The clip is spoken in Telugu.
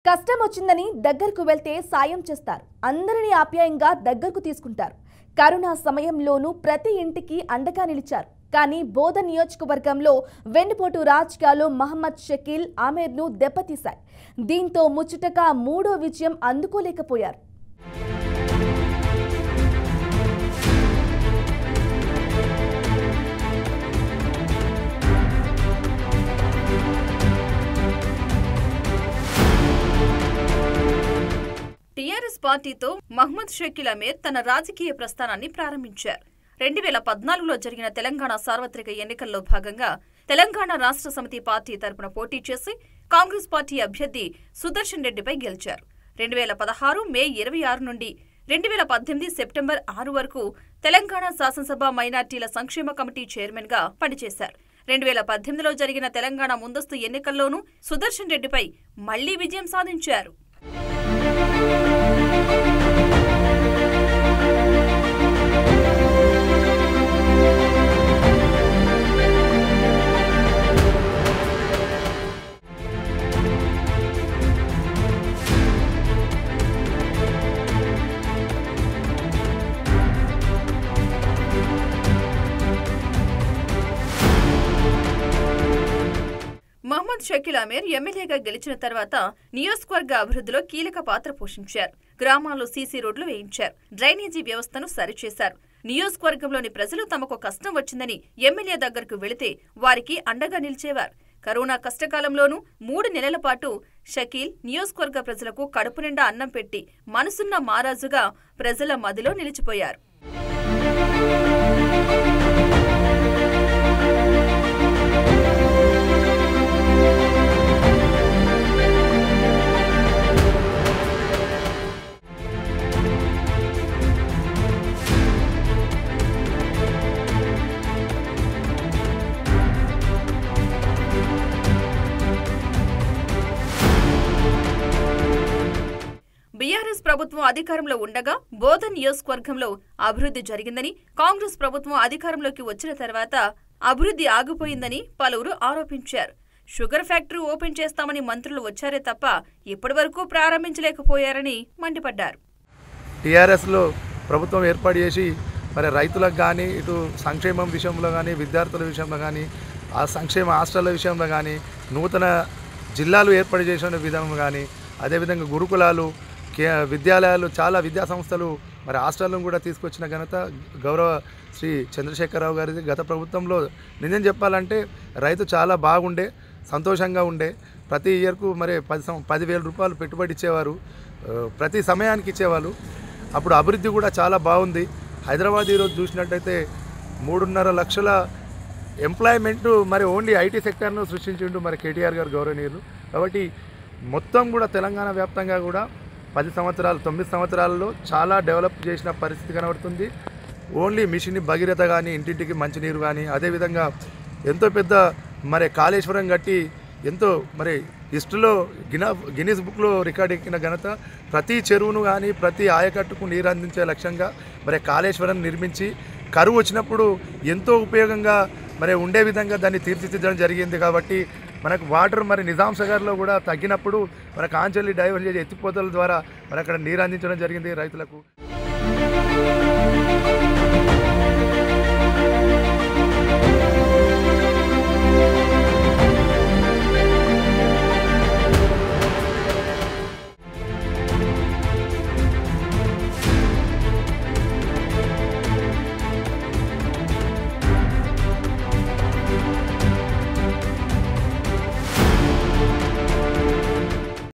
కష్టం వచ్చిందని దగ్గరకు వెళ్తే సాయం చేస్తారు. అందరినీ ఆప్యాయంగా దగ్గరకు తీసుకుంటారు. కరోనా సమయంలోనూ ప్రతి ఇంటికి అండగా నిలిచారు. కానీ బోధన్ నియోజకవర్గంలో వెన్నుపోటు రాజకీయాలు మహమ్మద్ షకీల్ ఆమీర్ను దెబ్బతీశాయి. దీంతో ముచ్చటగా మూడో విజయం అందుకోలేకపోయారు. టీఆర్ఎస్ పార్టీతో మహమ్మద్ షకీల్ ఆమీర్ తన రాజకీయ ప్రస్థానాన్ని ప్రారంభించారు. 2014లో జరిగిన తెలంగాణ సార్వత్రిక ఎన్నికల్లో భాగంగా తెలంగాణ రాష్ట్ర సమితి పార్టీ తరపున పోటీ చేసి కాంగ్రెస్ పార్టీ అభ్యర్థి సుదర్శన్ రెడ్డిపై గెలిచారు. 2016 మే 26 నుండి 2018 సెప్టెంబర్ 6 వరకు తెలంగాణ శాసనసభ మైనార్టీల సంక్షేమ కమిటీ చైర్మన్ గా పనిచేశారు. 2018లో జరిగిన తెలంగాణ ముందస్తు ఎన్నికల్లోనూ సుదర్శన్ రెడ్డిపై మళ్లీ విజయం సాధించారు. మహమ్మద్ షకీల్ ఆమీర్ ఎమ్మెల్యేగా గెలిచిన తర్వాత నియోజకవర్గ అభివృద్ధిలో కీలక పాత్ర పోషించారు. గ్రామాల్లో సీసీ రోడ్లు వేయించారు. డ్రైనేజీ వ్యవస్థను సరిచేశారు. నియోజకవర్గంలోని ప్రజలు తమకు కష్టం వచ్చిందని ఎమ్మెల్యే దగ్గరకు వెళితే వారికి అండగా నిలిచేవారు. కరోనా కష్టకాలంలోనూ 3 నెలల పాటు షకీల్ నియోజకవర్గ ప్రజలకు కడుపు నిండా అన్నం పెట్టి మనసున్న మారాజుగా ప్రజల మదిలో నిలిచిపోయారు. బీఆర్ఎస్ ప్రభుత్వం అధికారంలో ఉండగా బోధన్ నియోజకవర్గంలో అభివృద్ధి జరిగిందని, కాంగ్రెస్ ప్రభుత్వం అధికారంలోకి వచ్చిన తర్వాత అభివృద్ధి ఆగిపోయిందని పలువురు ఆరోపించారు. షుగర్ ఫ్యాక్టరీ ఓపెన్ చేస్తామని మంత్రులు వచ్చారే తప్ప ఇప్పటివరకు ప్రారంభించలేకపోయారని మండిపడ్డారు. టీఆర్ఎస్లో ప్రభుత్వం ఏర్పాటు చేసి మరి రైతులకు కానీ, ఇటు సంక్షేమం విషయంలో కానీ, విద్యార్థుల విషయంలో కానీ, ఆ సంక్షేమ హాస్టళ్ల విషయంలో కానీ, నూతన జిల్లాలు ఏర్పాటు చేసిన విధానం కానీ, అదేవిధంగా గురుకులాలు, విద్యాలయాలు, చాలా విద్యా సంస్థలు మరి హాస్టళ్లను కూడా తీసుకొచ్చిన ఘనత గౌరవ శ్రీ చంద్రశేఖరరావు గారిది. గత ప్రభుత్వంలో నిజం చెప్పాలంటే రైతు చాలా బాగుండే, సంతోషంగా ఉండే. ప్రతి ఇయర్కు మరి 10,000 రూపాయలు పెట్టుబడి ఇచ్చేవారు, ప్రతి సమయానికి ఇచ్చేవాళ్ళు. అప్పుడు అభివృద్ధి కూడా చాలా బాగుంది. హైదరాబాద్ ఈరోజు చూసినట్టయితే 3.5 లక్షల ఎంప్లాయ్మెంటు మరి ఓన్లీ ఐటీ సెక్టర్ను సృష్టించిండు మరి కేటీఆర్ గారు గౌరవనీయులు. కాబట్టి మొత్తం కూడా తెలంగాణ వ్యాప్తంగా కూడా 9 సంవత్సరాలలో చాలా డెవలప్ చేసిన పరిస్థితి కనబడుతుంది. ఓన్లీ మిషన్ భగీరథ కానీ, ఇంటింటికి మంచినీరు కానీ, అదేవిధంగా ఎంతో పెద్ద మరి కాళేశ్వరం కట్టి ఎంతో మరి హిస్టరీలో గిన్నీస్ బుక్లో రికార్డ్ ఎక్కిన ఘనత. ప్రతి చెరువును కానీ, ప్రతి ఆయకట్టుకు నీరు అందించే లక్ష్యంగా మరి కాళేశ్వరం నిర్మించి కరువు వచ్చినప్పుడు ఎంతో ఉపయోగంగా మరి ఉండే విధంగా దాన్ని తీర్చిదిద్దడం జరిగింది. కాబట్టి మనకు వాటర్ మరి నిజాం సాగర్లో కూడా తగ్గినప్పుడు మన కాంచెల్లి డైవర్ట్ చేసి ఎత్తిపోతల ద్వారా మరి అక్కడ నీరు అందించడం జరిగింది రైతులకు.